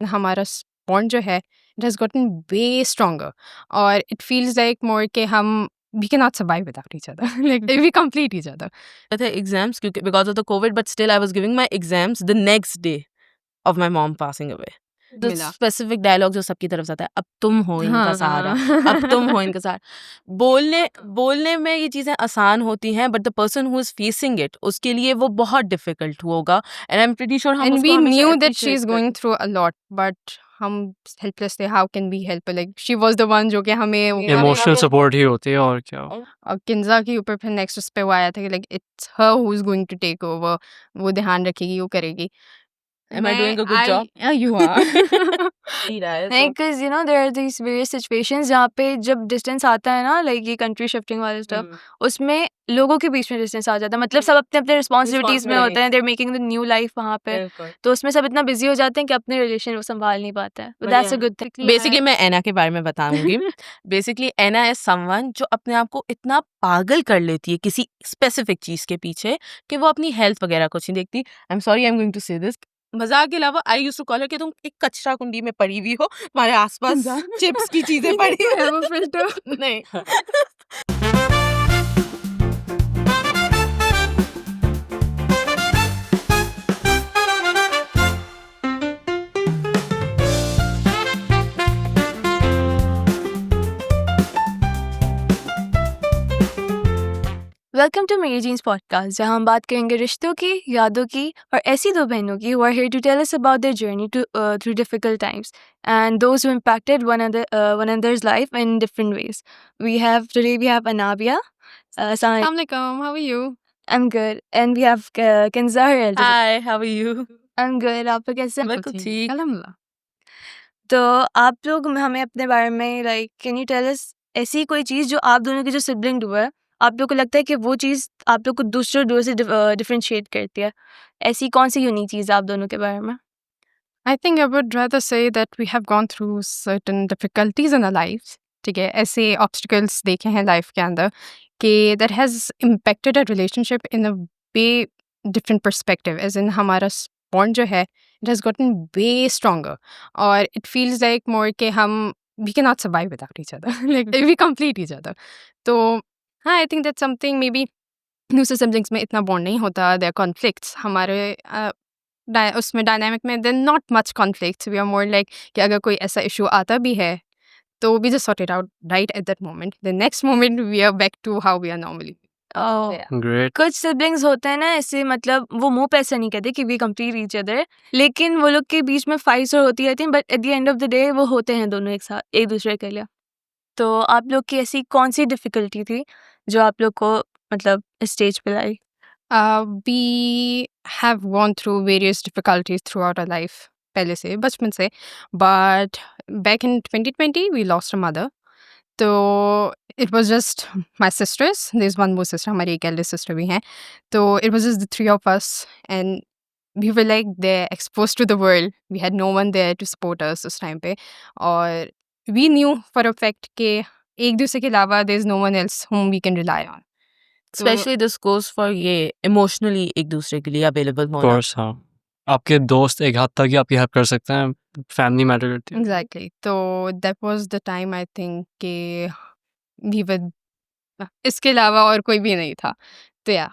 हमारा बॉन्ड जो है it has gotten way stronger और इट फील्स लाइक मोर के हम we can not survive without each other like we complete each other the exams क्योंकि because of the COVID but still I was giving my exams the next day of my mom passing away the मिला specific dialogue जो सबकी तरफ से आता है, अब तुम हो इनका सहारा, अब तुम हो हाँ इनका सहारा। बोलने में ये चीजें आसान होती हैं but the person who is facing it उसके लिए वो बहुत डिफिकल्ट होगा and I am pretty sure हम and उसको we हमेशा knew that appreciate she's going through a lot but हम helpless थे how can we help her like she was the one जो कि हमें वो इमोशनल सपोर्ट ही होती है और क्या। और किंजा के ऊपर फिर नेक्स्ट उस पे वो आया था कि like it's her who is going to take over वो ध्यान रखेगी वो करेगी Am I doing a good job? Yeah, you are ही रहा है नहीं, because you know there are these various situations जहाँ पे जब डिस्टेंस आता है ना, लाइक ये कंट्री शिफ्टिंग वाले स्टफ, उसमें लोगों के बीच में डिस्टेंस आ जाता है। मतलब सब अपने अपने रिस्पॉन्सिबिलिटीज में होते हैं, they are making the new life वहाँ पे, तो उसमें सब इतना बिजी हो जाते हैं कि अपने रिलेशन वो संभाल नहीं पाते हैं। But that's a good thing. Basically मैं एना के बारे में बताऊंगी। बेसिकली एना इज समवन जो अपने आप को इतना पागल कर लेती है किसी स्पेसिफिक चीज के पीछे कि वो अपनी हेल्थ वगैरह कुछ नहीं देखती। I am sorry I am going to say this, मजाक के अलावा I used to call her कि तुम एक कचरा कुंडी में पड़ी हुई हो, तुम्हारे आसपास चिप्स की चीजें पड़ी हैं। नहीं वेलकम टू मेरी जीन्स पॉडकास्ट, जहाँ हम बात करेंगे रिश्तों की, यादों की और ऐसी दो बहनों की who are here to tell us about their journey through difficult times and those who impacted one another's life in different ways. Today we have Anabia. Assalamu alaikum, how are you? I'm good. And we have Kenza. Hi how are you? I'm good. आप लोग कैसे हैं? बिल्कुल ठीक। अल्हम्दुलिल्लाह तो आप लोग हमें अपने बारे में like can you tell us ऐसी कोई चीज़ जो आप दोनों की जो सिबलिंग हुआ है, आप लोग को लगता है कि वो चीज़ आप लोग को दूसरों दो से डिफरेंशिएट करती है, ऐसी कौन सी यूनिक चीज़ है आप दोनों के बारे में? I think I would rather say that we have gone through certain difficulties in our lives. ठीक है, ऐसे obstacles देखे हैं लाइफ के अंदर कि that has impacted our relationship in a way different perspective. As in हमारा bond जो है it has gotten way stronger और it feels like more कि हम we cannot survive without each other. Like we complete each other. तो हाँ, I think that's something maybe दूसरे siblings में इतना bond नहीं होता. There are conflicts. हमारे उसमें डायनामिक में then not much conflicts we are more like कि अगर कोई ऐसा इशू आता भी है तो we just sort it out right at that moment the next moment we are back to how we are normally great. कुछ सिबलिंग्स होते हैं ना ऐसे, मतलब वो मुंह पे ऐसा नहीं कहते कि वी कंप्लीट ईच अदर, लेकिन वो लोग के बीच में फाइट्स होती रहती हैं, but at the end of the day वो होते हैं दोनों एक साथ एक दूसरे के लिए। तो आप लोग की ऐसी कौन सी डिफिकल्टी थी जो आप लोग को मतलब स्टेज पे लाई? we have gone through various difficulties throughout our life पहले से बचपन से but back in 2020 we lost a mother तो it was just my sisters there's one more sister हमारी एक elder sister भी हैं तो it was just the three of us and we were like there exposed to the world we had no one there to support us उस time पे और we knew for a fact कि एक दूसरे के अलावा there's no one else whom we can rely on specially this goes for ये emotionally एक दूसरे के लिए अवेलेबल होना। कोर्स हाँ, आपके दोस्त एक हद तक ही आपकी हेल्प कर सकते हैं, फैमिली मैटर करती है। Exactly. तो that was the time I think कि we were इसके अलावा और कोई भी नहीं था तो या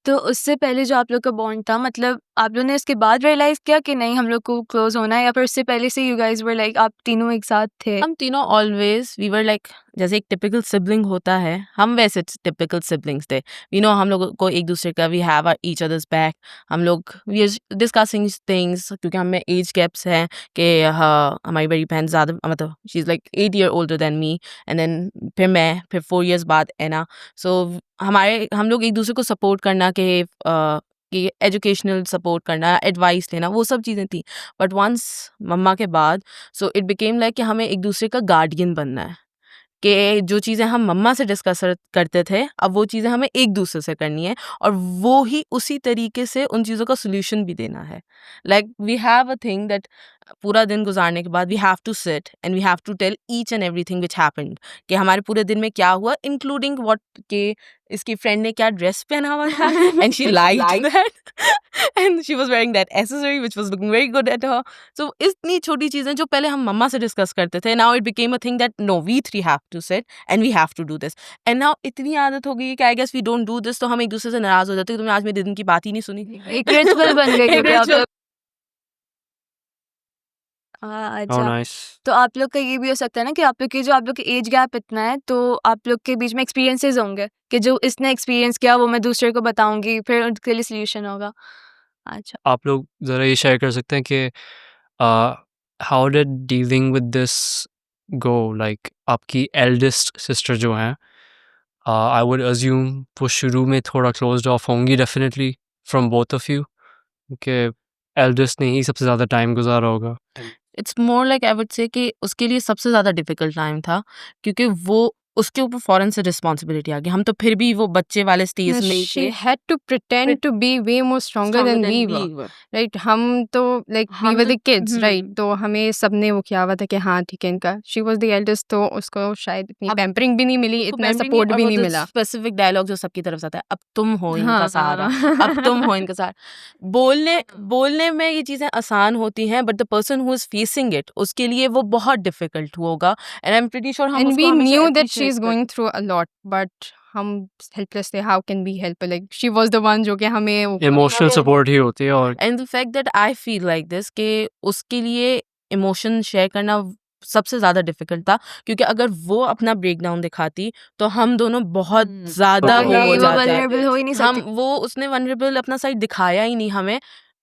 तो उससे पहले जो आप लोग का बॉन्ड था, मतलब आप लोग ने इसके बाद रियलाइज किया कि नहीं हम लोग को क्लोज होना है, या फिर उससे पहले से यू गाइस वर लाइक आप तीनों एक साथ थे? हम तीनों ऑलवेज वी वर लाइक जैसे एक टिपिकल सिबलिंग होता है, हम वैसे टिपिकल सिबलिंग्स थे। वी नो हम लोग को एक दूसरे का we have each other's back. हम लोग वी आर डिस्कसिंग थिंग्स क्योंकि हमें एज गैप्स हैं कि हाँ हमारी बड़ी बहन ज़्यादा मतलब she is like 8 year older than me and then फिर मैं फिर 4 years बाद एना। सो हम लोग एक दूसरे को सपोर्ट करना कि एजुकेशनल सपोर्ट करना, एडवाइस लेना, वो सब चीज़ें थी। बट वंस मम्मा के बाद सो इट बिकेम लाइक कि हमें एक दूसरे का गार्डियन बनना है कि जो चीज़ें हम मम्मा से डिस्कस करते थे अब वो चीज़ें हमें एक दूसरे से करनी है और वो ही उसी तरीके से उन चीज़ों का सोल्यूशन भी देना है। Like we have a thing that पूरा दिन गुजारने के बाद we have to sit and we have to tell each and everything which happened कि हमारे पूरे दिन में क्या हुआ, इंक्लूडिंग व्हाट के इसकी फ्रेंड ने क्या ड्रेस पहना हुआ था and she liked that and she was wearing that accessory which was looking very good at her. So इतनी छोटी चीजें जो पहले हम मम्मा से डिस्कस करते थे, now it became a thing that no we three have to sit and we have to do this. And now इतनी आदत हो गई है कि I guess we don't do this, तो हम एक दूसरे से नाराज हो जाते हैं कि तुमने आज मेरे दिन की बात ही नहीं सुनी. एक रिचुअल बन गई एक क्योंकि आप ritual. लोग हाउ अच्छा नाइस। तो आप लोग का ये भी हो सकता है ना कि आप लोग की जो आप लोग का एज गैप इतना है, तो आप लोग के बीच में एक्सपीरियंसेस होंगे कि जो इसने एक्सपीरियंस किया वो मैं दूसरे को बताऊंगी, फिर उनके लिए सोल्यूशन होगा. अच्छा आप लोग ज़रा ये शेयर कर सकते हैं कि how did dealing with this go, like आपकी एल्डेस्ट सिस्टर जो हैं, आई वुड अज्यूम वो शुरू में थोड़ा क्लोज्ड ऑफ होंगी definitely from both of you, कि एल्डेस्ट ने ही सबसे ज़्यादा टाइम गुजारा होगा. It's more like I would say कि उसके लिए सबसे ज़्यादा डिफिकल्ट टाइम था, क्योंकि वो उसके ऊपर फ़ौरन से रिस्पॉन्सिबिलिटी आ गई. हम तो फिर भी वो बच्चे वाले स्टेज में ही she थे. had to pretend to be way more stronger than we were. Right हम तो लाइक वी हम वर तो द किड्स हम्म. राइट, तो हमें सबने वो किया हुआ था कि हाँ ठीक है इनका, शी वाज द एल्डेस्ट, तो उसको शायद इतनी अब पैम्परिंग भी नहीं मिली, उसको इतना pampering सपोर्ट और भी वो नहीं जो मिला. स्पेसिफिक डायलॉग जो सबकी तरफ से आता है, अब तुम हो इनका हाँ सहारा, हाँ अब तुम हो इनका सहारा. बोलने में ये चीज़ें आसान होती हैं, but the person who is facing it उसके लिए वो बहुत डिफिकल्ट होगा. And I am pretty sure हम and उसको we हमेशा knew that appreciate she's going through a lot, but हम helpless थे. how can we help her, like she was the one जो कि हमें वो इमोशनल Yeah. सपोर्ट ही होती है. और and the fact that I feel like this कि उसके लिए इमोशन शेयर करना सबसे ज़्यादा डिफिकल्ट था, क्योंकि अगर वो अपना ब्रेक डाउन दिखाती तो हम दोनों बहुत ज़्यादा तो वो हो वो जाते. वल्नरेबल हो ही नहीं हम सकती. वो उसने वनरेबल अपना साइड दिखाया ही नहीं हमें,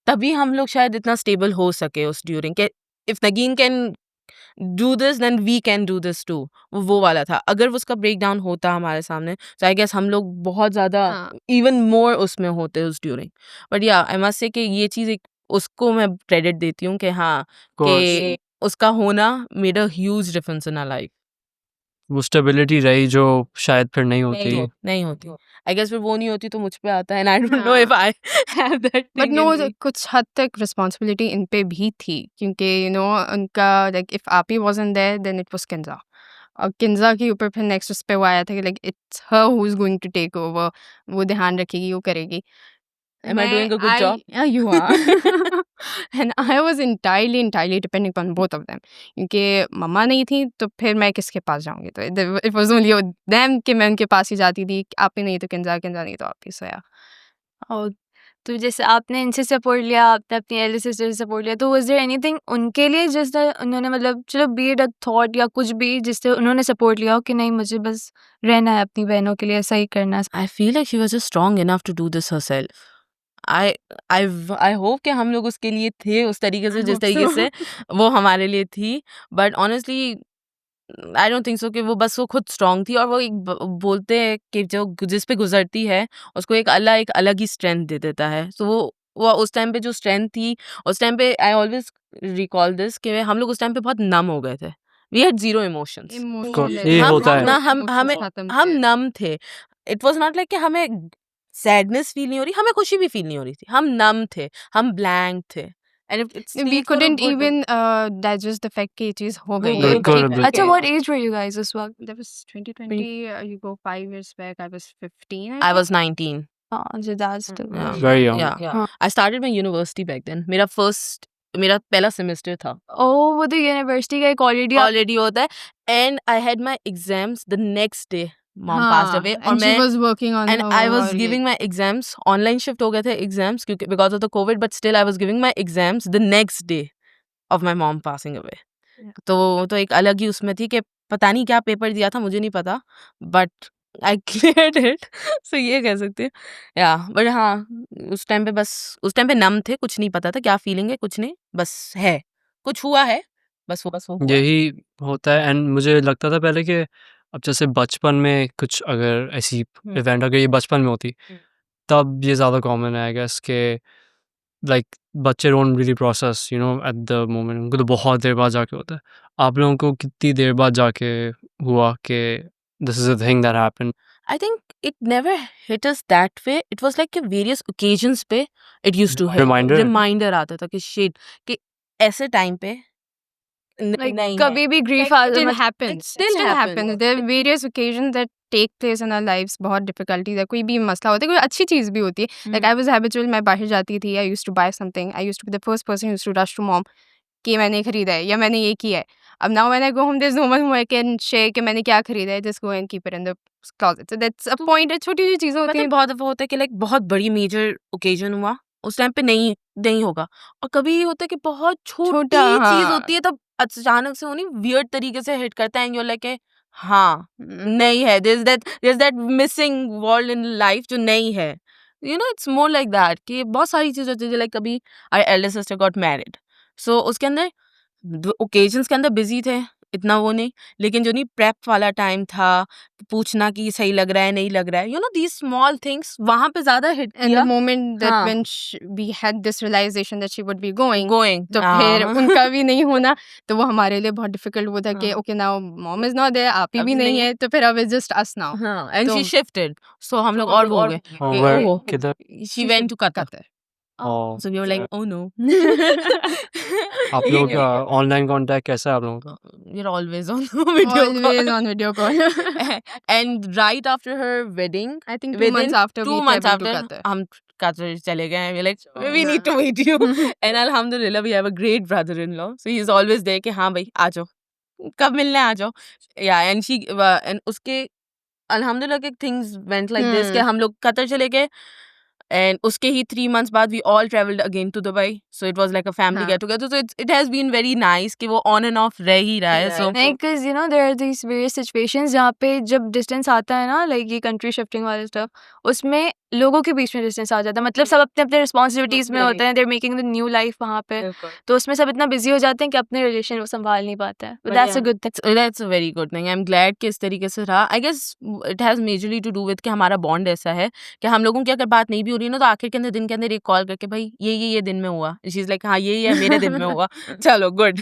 तभी हम लोग शायद इतना स्टेबल हो सके उस ड्यूरिंग के. If Nageen can do this then we can do this too. वो वाला था. अगर वो उसका ब्रेक डाउन होता हमारे सामने, तो आई गेस हम लोग बहुत ज़्यादा हाँ इवन मोर उसमें होते उस ड्यूरिंग. बट या आई मस्ट से कि ये चीज़ एक उसको मैं क्रेडिट देती हूँ कि हाँ, कोर्स कि उसका होना made a huge difference in our life. वो स्टेबिलिटी रही जो शायद फिर नहीं होती. नहीं होती. आई गेस फिर वो नहीं होती तो मुझ पे आता है, and I don't know if I have that but thing no in me. कुछ हद तक रिस्पॉन्सिबिलिटी इन पे भी थी, क्योंकि यू नो उनका लाइक इफ आपी wasn't there then it was Kinza, और किंजा के ऊपर फिर नेक्स्ट उस पे वो आया था कि like it's her who is going to take over, वो ध्यान रखेगी, वो करेगी. Am I doing a good job? Yeah, you are. And I was entirely depending on both of them. क्योंकि मम्मा नहीं थी तो फिर मैं किसके पास जाऊंगी, तो it was only them कि मैं उनके पास ही जाती थी. आप ही नहीं तो किंजा नहीं तो आप ही. So yeah. और तो जैसे आपने इनसे सपोर्ट लिया, आपने अपनी एल्डर सिस्टर से सपोर्ट लिया, तो वाज देयर एनीथिंग उनके लिए जिससे उन्होंने मतलब चलो बी इट अ थॉट या कुछ भी जिससे उन्होंने सपोर्ट लिया हो कि नहीं मुझे बस रहना है अपनी बहनों के लिए, ऐसा ही करना है. I feel like she was just strong enough to do this herself. I I hope कि हम लोग उसके लिए थे उस तरीके से I जिस hope तरीके so. से वो हमारे लिए थी. But honestly I don't think सो कि वो बस वो खुद स्ट्रांग थी, और वो एक बोलते हैं कि जो जिस पे गुजरती है उसको एक अलग ही स्ट्रेंथ दे देता है. सो वो उस टाइम पे जो स्ट्रेंथ थी उस टाइम पे, आई ऑलवेज रिकॉल दिस कि हम लोग उस टाइम पे बहुत नम हो गए थे. We had zero emotions. Emotionless. ये हम होता है. ना हम Emotions हमें खत्म हम थे. नम थे. इट वाज नॉट लाइक कि हमें सैडनेस फील नहीं हो रही, हमें खुशी भी फील नहीं हो रही थी. हम नम थे, हम ब्लैंक थे. And We couldn't even digest the fact कि ये चीज़ हो गई है. बिल्कुल, ठीक है. अच्छा what age were you guys उस वक्त? That was 2020. You go 5 years back. I was 15. I was 19. हाँ so that's still Yeah. Very young. Yeah. I started my university back then. मेरा पहला सेमेस्टर था. ओ वो तो यूनिवर्सिटी का एक ऑलरेडी होता है. And I had my exams the next day. Mom passed away, और and she मैं was working on and her I was like- giving my exams. Online shift हो गए थे एग्जाम्स क्योंकि because of the COVID, but still I was giving my exams the next day of my mom passing away. तो एक अलग ही उसमें थी कि पता नहीं क्या पेपर दिया था, मुझे नहीं पता, बट आई क्लियर्ड इट. सो ये कह सकते हैं. या बट हाँ, उस टाइम पे नम थे, कुछ नहीं पता था क्या फीलिंग है, कुछ नहीं, बस है कुछ हुआ है, बस वो हुआ. यही होता है. एंड मुझे लगता था पहले कि अब जैसे बचपन में कुछ अगर ऐसी इवेंट अगर ये बचपन में होती तब ये ज़्यादा कॉमन है आई गेस के लाइक बच्चे don't really process you know at the moment. उनको तो बहुत देर बाद जाके होता है. आप लोगों को कितनी देर बाद जाके हुआ कि this is a thing that happened? I think it never hit us that way. It was like कि various occasions पे it used to hit. Reminder? Reminder आता था कि shit, कि ऐसे टाइम पे Like नहीं है कभी भी grief आ Still मतलब happens. It still still happens. happens. There are various occasions that take place in our lives. बहुत difficulties है. कोई भी मसला होता है. कोई अच्छी चीज़ भी होती है. Like I was habitual. मैं बाहर जाती थी. I used to buy something. I used to be the first person who used to rush to mom कि मैंने खरीदा है या मैंने ये किया है. अब now when I go home, there's no one who I can share कि मैंने क्या खरीदा है. Just go and keep it in the closet. So that's a point. छोटी छोटी चीज़ें होती मतलब हैं. बहुत दफा होता है कि लाइक बहुत बड़ी मेजर ओकेजन हुआ उस टाइम पे नहीं नहीं होगा और कभी ये होता है कि बहुत छोटी छोटा, चीज हाँ. होती है तब अचानक से उन्हें वियर्ड तरीके से हिट करता है एंड यू लाइक हाँ नहीं है there's that missing wall in life जो नहीं है you know it's more like that कि बहुत सारी चीजें होती है लाइक कभी our elder sister got married so उसके अंदर ओकेजन्स के अंदर बिजी थे इतना वो नहीं लेकिन जो नहीं प्रेप वाला टाइम था पूछना कि सही लग रहा है नहीं लग रहा है you know these small things वहां पे ज्यादा हिट And the किया moment that हाँ. when we had this realization that she would be going, going तो फिर उनका भी नहीं होना तो वो हमारे लिए बहुत डिफिकल्ट वो था कि हाँ. Okay now mom is not there आप ही अब भी नहीं नहीं है. है तो फिर अब इट्स जस्ट अस नाउ हाँ एंड तो शी शिफ्टेड सो हम लोग और वो हो गए और कि where ओहो किधर she went to Qatar Qatar और so we were like oh no आप लोग का ऑनलाइन कांटेक्ट कैसा है आप लोगों का? we're always on video always call on video call and right after her wedding I think 2 within months after 2 we months traveled to after Qatar हम Qatar चले गए हैं we're like we need to meet you and alhamdulillah we have a great brother-in-law so he's always there कि हाँ भाई आ जाओ कब मिलने आ जाओ yeah and she and उसके alhamdulillah के things went like this कि हम लोग कतर चले गए and उसके ही 3 months बाद we all traveled again to Dubai so it was like a family हाँ. get together so it has been very nice कि वो on and off रह ही रहा है so नहीं because you know there are these various situations जहाँ पे जब डिस्टेंस आता है ना लाइक ये कंट्री शिफ्टिंग वाले स्टफ उसमें लोगों के बीच में डिस्टेंस आ जाता है मतलब सब अपने अपने रिस्पॉन्सिबिलिटीज में होते हैं they are making the new life वहाँ पे तो उसमें सब इतना बिजी हो जाते हैं कि अपने रिलेशन वो संभाल नहीं पाते हैं but that's a good thing that's a very good thing I'm glad कि इस तरीके से रहा I guess it has majorly to do with कि हमारा बॉन्ड ऐसा है कि हम लोगों की अगर बात नहीं भी हो रही है ना तो आखिर के अंदर दिन के अंदर एक कॉल करके भाई ये दिन में हुआ शी इज लाइक हाँ ये मेरे दिन में हुआ चलो गुड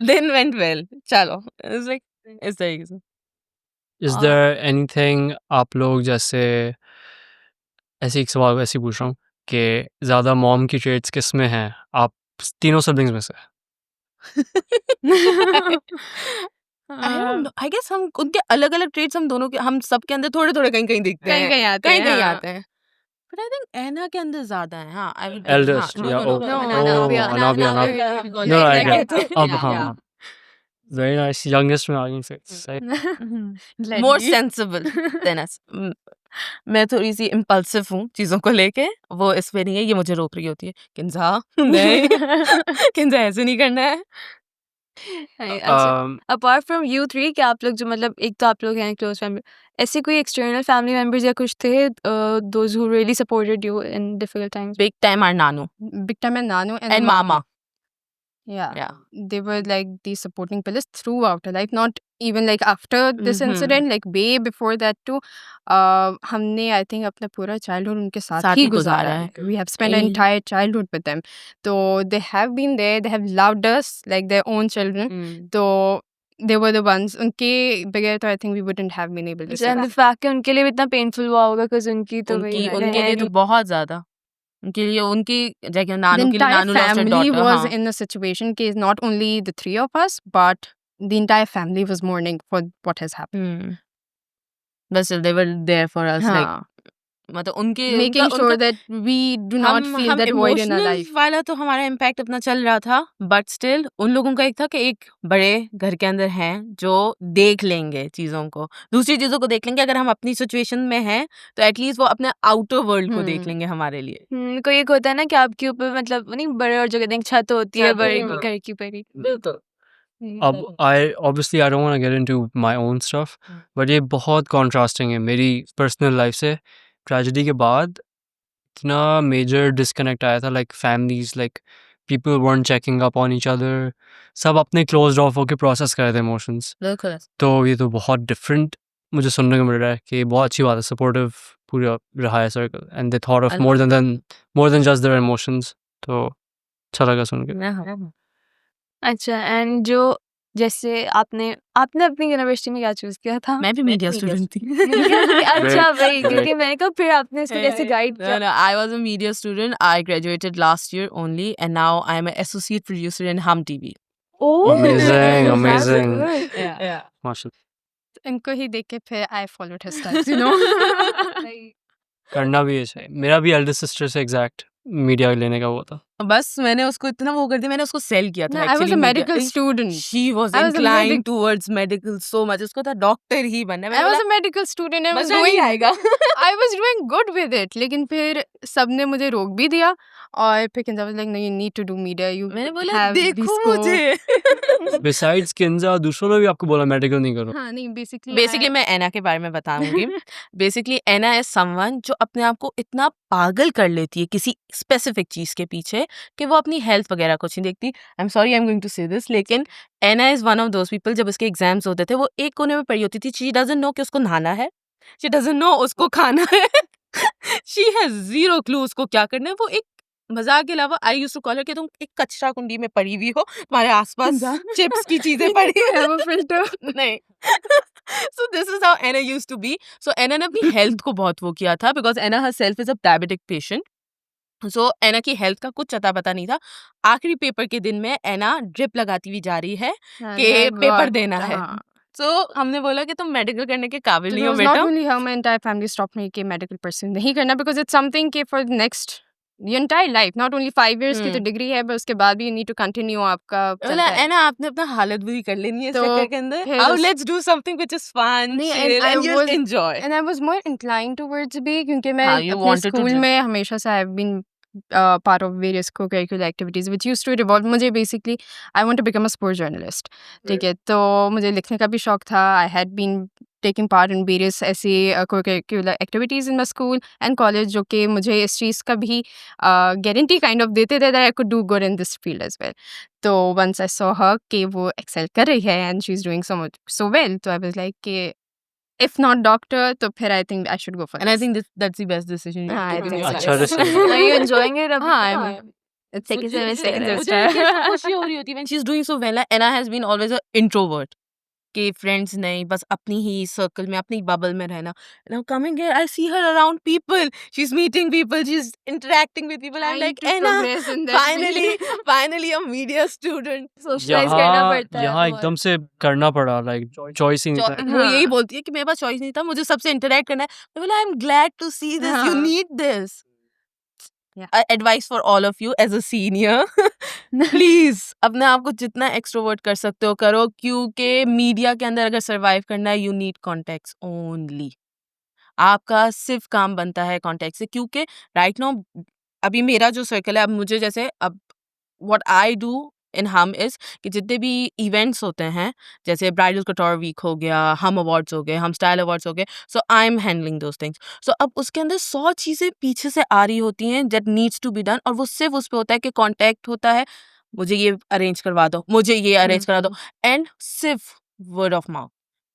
दिन वेंट वेल चलो इट्स लाइक इस तरीके से इज देयर एनीथिंग आप लोग जैसे ऐसे एक सवाल ऐसे ही पूछ रहा हूँ कि ज़्यादा मॉम की ट्रेड्स किस में हैं आप तीनों सिबलिंग्स में से? I don't know. I guess हम उनके अलग अलग ट्रेड्स हम दोनों के हम सब के अंदर थोड़े थोड़े कहीं कहीं दिखते हैं कहीं आते कहीं हैं कहीं हाँ. आते हैं But I think Anna के अंदर ज्यादा है हाँ I would Eldest, हाँ, yeah, no, oh, no, no, no, no, no, we are- Anna. No, I get अब हाँ very nice youngest में आ गई फिर सही more sensible than us मैं थोड़ी सी इम्पल्सिव हूँ चीजों को लेके वो इस पे नहीं है ये मुझे रोक रही होती है किंजा नहीं किंजा ऐसे नहीं करना है अच्छा अपार्ट फ्रॉम यू थ्री क्या आप लोग जो मतलब एक तो आप लोग हैं क्लोज फैमिली ऐसे कोई एक्सटर्नल फैमिली मेंबर्स या कुछ थे those who really supported you in difficult times big time our nanu big time and Nanu and and mama yeah they were like the supporting pillars throughout her life not even like after this Mhm. incident like way before that too हमने I think अपना पूरा childhood उनके साथ साथ ही ही गुजारा गुजारा है we have spent our Eh. entire childhood with them so they have been there they have loved us like their own children so they were the ones उनके बगैर तो I think we wouldn't have been able to and the fact कि उनके लिए भी इतना painful हुआ होगा बिकॉज उनकी तो वही उनकी है, उनके लिए तो नहीं। बहुत ज्यादा उनके लिए उनकी जगह the नानू के लिए entire Nanu lost her family daughter was हाँ in a situation case not only the three of us but the entire family was mourning for what has happened but still they were there for us like हाँ. मतलब उनके making उनका sure that we do not feel that void in our emotional life वाला तो हमारा impact अपना चल रहा था बट स्टिल उन लोगों का एक था कि एक बड़े घर के अंदर हैं जो देख लेंगे चीजों को दूसरी चीजों को देख लेंगे अगर हम अपनी सिचुएशन में हैं तो एटलीस्ट वो अपने आउटर वर्ल्ड को देख लेंगे हमारे लिए कोई एक होता है ना कि आपके ऊपर मतलब नहीं बड़े और जगह देख छत होती है छत बड़े होती है। घर की परी बिल्कुल अब obviously I don't want to get into my own stuff but ये बहुत contrasting है मेरी personal life से tragedy के बाद इतना major disconnect आया था like families like people weren't checking up on each other सब अपने closed off होके process कर रहे थे emotions बिल्कुल तो ये तो बहुत different मुझे सुनने को मिल रहा है कि बहुत अच्छी बात है supportive पूरा रहा है circle and they thought of more than just their emotions तो अच्छा लगा सुन के अच्छा एंड जो जैसे आपने अपनी यूनिवर्सिटी में क्या चूज किया था मैं भी मीडिया स्टूडेंट थी अच्छा भाई Great. क्योंकि मैंने कहा फिर आपने इसको कैसे गाइड No, किया no, I was a media student. I graduated last year only, and now I'm an associate producer in Hum TV. Oh, Amazing, that's amazing. good. Yeah. माशाल्लाह इनको ही देख के फिर आई फॉलोड हिज स्टेप्स, करना भी है चाहिए। मेरा भी एल्डर सिस्टर से एग्जैक्ट मीडिया लेने का वो था। बस मैंने उसको इतना वो कर दिया, मैंने उसको सेल किया था No, I was actually a media. medical student. She was I was a inclined towards medical so much, उसको था डॉक्टर ही बनना है। I मैंने was बोला a medical student. I was मजा नहीं doing आएगा। I was doing good with it. लेकिन फिर सबने मुझे रोक भी दिया और फिर Kinza was like, no, you need to do media. You मैंने बोला have the देखो scope. मुझे। बिसाइड्स किंजा दूसरों ने भी आपको बोला मेडिकल नहीं करो। हाँ नहीं basically बेसिकली मैं एना के बारे में बताऊंगी। बेसिकली एना इज समवन जो अपने आप को इतना पागल कर लेती है किसी स्पेसिफिक चीज के पीछे कि वो अपनी हेल्थ वगैरह कुछ नहीं देखती। I am sorry I am going to say this, लेकिन Anna is one of those people, जब उसके एग्जाम्स होते थे वो एक कोने में पड़ी होती थी। शी डजंट नो कि उसको नहाना है, शी डजंट नो उसको खाना है, शी हैज जीरो क्लू उसको क्या करना है। वो एक मजाक के अलावा I used to call her कि तुम एक कचरा कुंडी में पड़ी हुई हो, तुम्हारे आसपास चिप्स की चीजें पड़ी हैं। have a filter. नहीं। So this is how Anna used to be. So Anna ने अपनी हेल्थ को बहुत वो किया था, because Anna herself is a diabetic patient. So Anna की हेल्थ का कुछ अता पता नहीं था। आखिरी पेपर के दिन में एना ड्रिप लगाती हुई जा रही है कि Like, पेपर God, देना है। हाँ. सो हमने बोला कि तुम मेडिकल करने के काबिल So नहीं it हो was not बेटा। only how my entire family stopped me कि medical person नहीं करना, because it's something कि for the next your entire life, not only 5 years की तो डिग्री है, but उसके बाद भी you need to continue आपका बोला चलता है। एना आपने अपना हालत बुरी कर लेनी है इस तो चक्कर के अंदर। फिर अब उस- let's do something which is fun, नहीं, and chill I and was- enjoy. And I was more inclined towards भी क्योंकि मैं हाँ, you अपने wanted to स्कूल do- में हमेशा से I've been part of various co-curricular activities which used to revolve मुझे basically I want to become a sports journalist, ठीक है। तो मुझे लिखने का भी शौक था। I had been taking part in various ऐसे co-curricular activities in my school and college जो कि मुझे इस चीज़ का भी guarantee kind of देते थे that I could do good in this field as well. तो once I saw her कि वो excel कर रही है and she's doing so well, तो I was like कि if not doctor तो फिर I think I should go for And I this. think that's the best decision you हाँ, I can take in think your so. अच्छा life. decision। Are you enjoying it? हाँ, I'm it's Second मुझे- semester second है। मुझे semester। कैसे खुशी हो रही होती है when she's doing so well. Anna has been always a introvert. कि फ्रेंड्स नहीं, बस अपनी ही सर्कल में अपनी बबल में रहना। Now coming here, I see her around people. She's meeting people. She's interacting with people. I'm Trying like, to Anna, progress in that finally, field. finally a media student. Socialize करना यहाँ पड़ता है यहाँ बहुत। एकदम से करना पड़ा, लाइक चॉइस ही नहीं था। वो यही हाँ। बोलती है कि मेरे पास चॉइस नहीं था, मुझे सबसे इंटरेक्ट करना है। मैं बोला, I am glad to see this, you हाँ। Need this. Yeah. Advice for all of you as a senior, please अपने आप को जितना एक्सट्रोवर्ट कर सकते हो करो, क्योंकि मीडिया के अंदर अगर सरवाइव करना है, यू नीड कॉन्टेक्ट्स ओनली। आपका सिर्फ काम बनता है कॉन्टेक्ट से, क्योंकि राइट नाउ अभी मेरा जो सर्कल है, अब मुझे जैसे अब व्हाट आई डू इन हम इज कि जितने भी इवेंट्स होते हैं, जैसे ब्राइडल कटोर वीक हो गया, हम अवार्ड्स हो गए, हम स्टाइल अवार्ड्स हो गए, so I am handling those things. So अब उसके अंदर 100 चीज़ें पीछे से आ रही होती हैं that needs to be done, और वो सिर्फ उस पे होता है कि कॉन्टैक्ट होता है, मुझे ये अरेंज करवा दो, मुझे ये अरेंज करा दो, एंड सिर्फ वर्ड ऑफ माउथ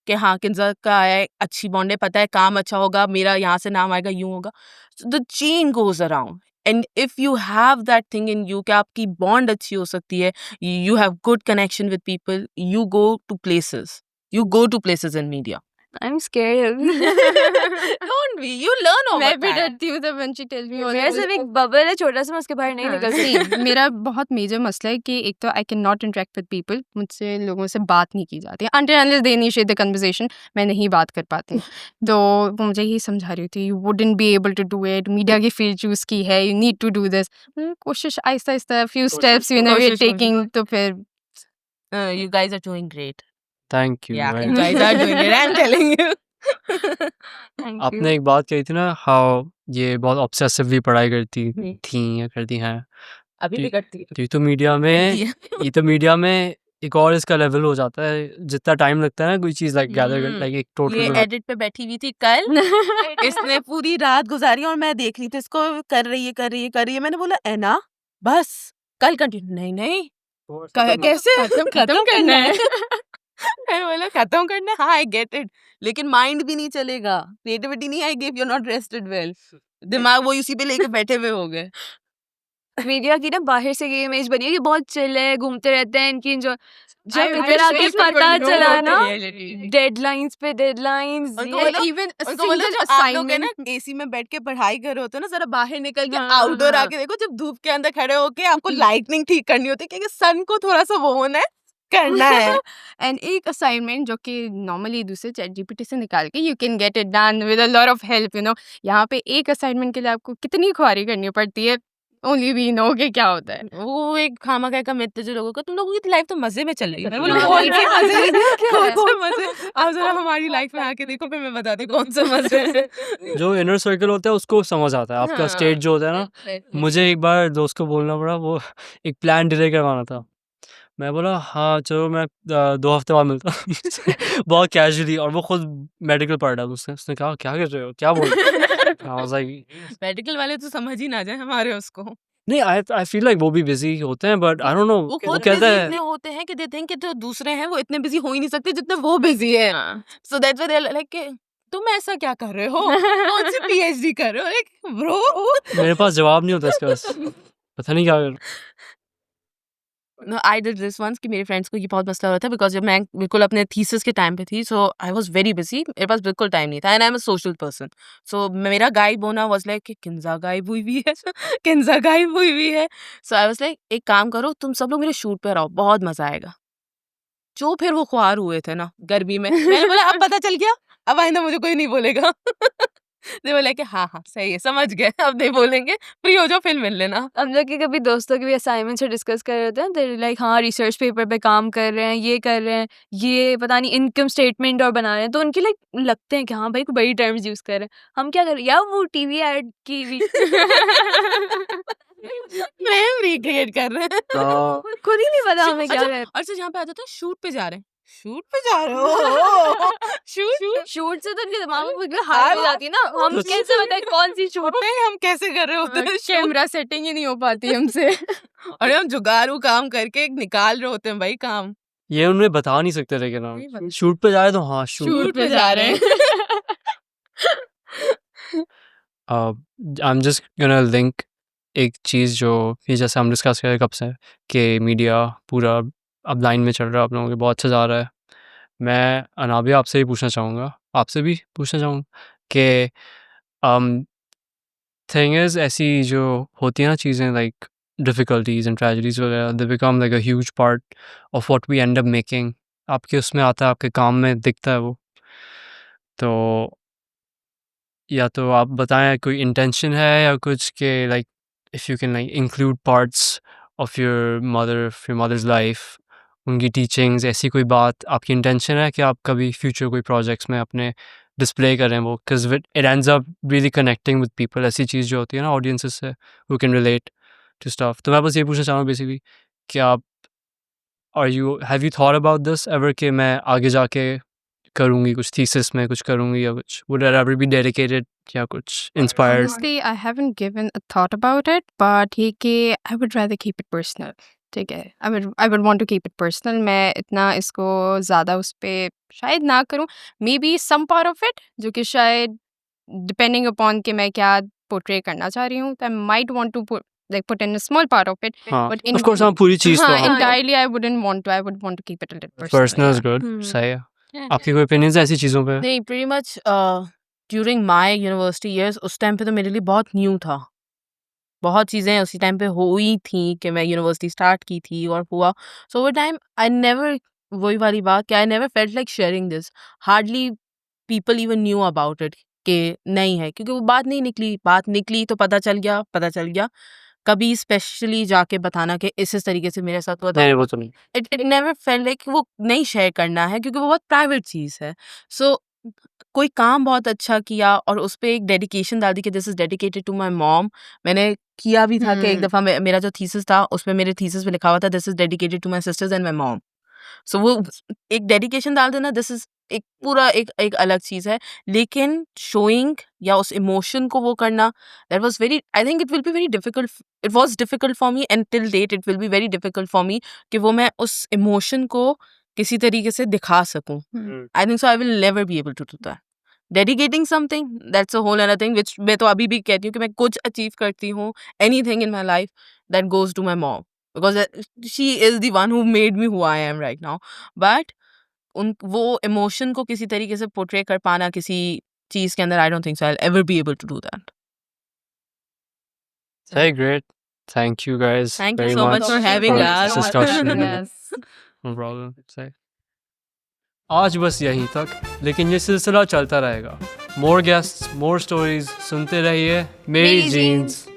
कि हाँ किन्जा का है, अच्छी बॉन्डे, पता है काम अच्छा होगा, मेरा यहाँ से नाम आएगा, यूँ होगा। The chain goes around, and if you have that thing in you कि आपकी बॉन्ड अच्छी हो सकती है, you have good connection with people, you go to places in media. I'm scared. Don't be, you learn मैं over भी time. डरती हूँ जब when she tells me all मेरा this। सिर्फ एक बबल है छोटा सा, मैं उसके बाहर नहीं हाँ, निकल सकती। same। मेरा बहुत मेजर मसला है कि एक तो I can not interact with people, मुझसे लोगों से बात नहीं की जाती until unless they initiate the conversation, मैं नहीं बात कर पाती। तो वो मुझे ही समझा रही थी, you wouldn't be able to do it, media की फील्ड चूज की है, you need to do this. कोशिश आहिस्ता आहिस्ता फ्यू स्टेप्स वी आर कोशिश, टेकिंग, तो फिर You guys are doing great. Thank you. Yeah, you guys are doing it. I'm telling you. Thank you. आपने एक बात कही थी ना, हाउ ये बहुत ऑब्सेसिवली पढ़ाई करती हम्म। थी या करती हैं, अभी भी करती है। तो ये तो मीडिया में एक और इसका लेवल हो जाता है, जितना टाइम लगता है ना कोई चीज़ लाइक गैदर हम्म, लाइक एक ये टोटल एडिट पे बैठी हुई थी कल, इसने पूरी रात गुजारी और मैं देख रही थी इसको कर रही है। मैंने बोला एना बस कल कंटिन्यू, नहीं कैसे खत्म करना है। मैंने बोला खत्म करना है, हाँ आई गेट इट, लेकिन माइंड भी नहीं चलेगा, क्रिएटिविटी नहीं आएगी if you not rested well, दिमाग वो उसी पे लेके बैठे हुए हो गए। मीडिया की ना बाहर से ये इमेज बनी है कि बहुत चिल है, घूमते रहते हैं, इनकी enjoy- जब I इधर आके wish पता people know चला what ना, reality- डेडलाइंस पे डेडलाइंस, उनको बोला- even a उनको बोला single जो आप लोग है ना assignment एसी में बैठ के पढ़ाई कर रहे होते हो ना, जरा बाहर निकल के हाँ, आउटडोर हाँ। आके देखो, जब धूप के अंदर खड़े होके आपको लाइटनिंग ठीक करनी होती है, क्योंकि सन को थोड़ा सा वो होना है, करना है। एंड एक असाइनमेंट जो कि नॉर्मली दूसरे ChatGPT से निकाल के you can get it done with a lot of help, यहाँ पे एक असाइनमेंट के लिए आपको कितनी ख्वारी करनी पड़ती है, ओनली वी नो कि क्या होता है। वो एक खामखा का मिथ है जो लोगों का, तुम लोगों की लाइफ तो मजे में चल रही है। बोले हाँ, कौन से मजे? क्या है? कौन से मजे? आप जरा हमारी लाइफ में आके देखो, फिर मैं बताती हूँ कौन से मजे हैं। जो इनर सर्कल होता है उसको समझ आता है, आपका स्टेट जो होता है ना। मुझे एक बार दोस्त को बोलना पड़ा, वो एक प्लान डिले करवाना था। मैं बोला हाँ चलो, मैं 2 हफ्ते बाद मिलता हूँ बहुत कैजुअली, और वो खुद मेडिकल पढ़ रहा था। उसने कहा क्या कर रहे हो, क्या बोल रहे हो? I was like, मेडिकल वाले तो समझ ही ना जाए हमारे उसको। नहीं, आई फील लाइक वो भी बिजी होते हैं, बट आई डोंट नो, वो वो खुद कहता बिजी है इतने होते हैं कि दे थिंक कि जो दूसरे हैं वो इतने बिजी हो ही नहीं सकते जितने वो बिजी है। So that's why they are like कि तुम ऐसा क्या कर रहे हो? कौन सी पीएचडी कर रहे हो? Like bro. मेरे पास जवाब नहीं होता इसका, बस पता नहीं क्या कर। No, I did this once कि मेरे फ्रेंड्स को ये बहुत मसला हो रहा था बिकॉज जब मैं बिल्कुल अपने थीसिस के टाइम पे थी, so I was very busy, मेरे पास बिल्कुल टाइम नहीं था, and I am a social person. So मेरा गायब होना वाज लाइक कि किंजा गायब हुई हुई है किंजा गायब हुई हुई है। सो आई वाज लाइक एक काम करो, तुम सब लोग मेरे शूट पे आओ, बहुत मजा आएगा। जो फिर वो ख्वार हुए थे ना गर्मी में, मैंने बोला अब पता चल गया, अब आइंदा मुझे कोई नहीं बोलेगा। दे बोला कि हाँ हाँ सही है, समझ गए, अब नहीं बोलेंगे, फ्री हो जाओ फिर मिल लेना। हम लोग के कभी दोस्तों के भी असाइनमेंट से डिस्कस कर रहे होते हैं, दे लाइक हाँ रिसर्च पेपर पे काम कर रहे हैं, ये कर रहे हैं, ये पता नहीं इनकम स्टेटमेंट और बना रहे हैं, तो उनके लाइक लगते हैं कि हाँ भाई कोई बड़ी टर्म्स यूज कर रहे हैं। हम क्या कर रहे हैं यार, वो टीवी एड की भी मैं रिक्रिएट कर रहे हैं। खुद ही नहीं पता हमें क्या कर अच्छा जहाँ पे आ जाता है शूट पे जा रहे हैं, शूट पे जा रहे हो शूट शूट से तो उनके दिमाग में बिल्कुल हाई हो जाती है ना, हम कैसे बताएं कौन सी शूट पे हम कैसे कर रहे होते हैं shoot? कैमरा सेटिंग ही नहीं हो पाती हमसे। अरे हम जुगाड़ू काम करके निकाल रहे होते हैं भाई काम। ये उन्हें बता नहीं सकते, लेकिन नहीं हम बता- शूट पे जाए तो हाँ शूट। शूट पे जा रहे हैं। I am just gonna link एक चीज़ जो ये जैसे हम डिस्कस कर रहे कब से, कि मीडिया पूरा अब लाइन में चल रहा है, आप लोगों के बहुत अच्छा जा रहा है। मैं अनाबिया आपसे भी पूछना चाहूँगा, आपसे भी पूछना चाहूँगा कि थिंग इज़, ऐसी जो होती है ना चीज़ें, लाइक डिफ़िकल्टीज़ एंड ट्रेजेडीज़ वगैरह, they become like a huge part of what we end up making. आपके उसमें आता है, आपके काम में दिखता है वो। तो या तो आप बताएं कोई इंटेंशन है या कुछ के, like if you can like include parts of your mother's life, उनकी टीचिंग्स, ऐसी कोई बात आपकी इंटेंशन है कि आप कभी फ्यूचर कोई प्रोजेक्ट्स में अपने डिस्प्ले करें वो, because it ends up really connecting with people. ऐसी चीज़ जो होती है ना ऑडियंसेस से, who can relate to stuff. तो मैं बस ये पूछना चाहूँगा बेसिकली कि आप have you thought about this ever, कि मैं आगे जाके करूँगी कुछ थीसिस में कुछ करूँगी, या कुछ would it ever be dedicated या कुछ inspired? Honestly, I haven't given a thought about it, but ये कि I would rather keep it personal. ठीक है, I would want to keep it personal. मैं इतना इसको ज़्यादा उस पे शायद ना करूँ, may be some part of it, जो कि शायद depending upon कि मैं क्या portray करना चाह रही हूँ, तो I might want to put in a small part of it, हाँ, but in of course हाँ, पूरी चीज़ तो हाँ, हाँ, entirely I wouldn't want to. I would want to keep it a little personal. personal is yeah. good, हम्म। सही है। आपकी कोई opinions है ऐसी चीज़ों पे? नहीं, pretty much during my university years उस टाइम पे तो मेरे लिए बहुत न्यू था। बहुत चीज़ें उसी टाइम पे हुई थी कि मैं यूनिवर्सिटी स्टार्ट की थी और हुआ। So over time I never, वही वाली बात कि I never felt like sharing this. Hardly people even knew about it कि नहीं है, क्योंकि वो बात नहीं निकली। बात निकली तो पता चल गया। कभी स्पेशली जाके बताना कि इस तरीके से मेरे साथ हुआ था, नहीं वो तो नहीं। इट नेवर फेल्ट लाइक वो नहीं शेयर करना है, क्योंकि वो बहुत प्राइवेट चीज़ है। सो कोई काम बहुत अच्छा किया और उस पे एक डेडिकेशन डाल दी कि this is dedicated to my mom. मैंने किया भी था कि एक दफ़ा मेरा जो थीसिस था उसमें मेरे थीसिस में लिखा हुआ था this is dedicated to my sisters and my mom. So वो एक डेडिकेशन डाल देना, दिस इज एक पूरा एक अलग चीज़ है। लेकिन शोइंग या उस इमोशन को वो करना, that was very, I think it will be very difficult. It was difficult for me and till date it will be very difficult for me कि वो मैं उस इमोशन को किसी तरीके से दिखा सकूं। I think so I will never be able to do that. Dedicating something, that's a whole another thing, which मैं तो अभी भी कहती हूँ कि मैं कुछ अचीव करती हूँ, anything in my life, that goes to my mom, because she is the one who made me who I am right now. But वो इमोशन को किसी तरीके से पोर्ट्रे कर पाना किसी चीज के अंदर, I don't think so I will ever be able to do that. Very great. Thank you guys Thank you very so much for having for us. this discussion. Yes. No problem. सही। आज बस यहीं तक, लेकिन ये सिलसिला चलता रहेगा। मोर गेस्ट्स, मोर स्टोरीज सुनते रहिए मेरी मेरी जीन्स। जीन्स।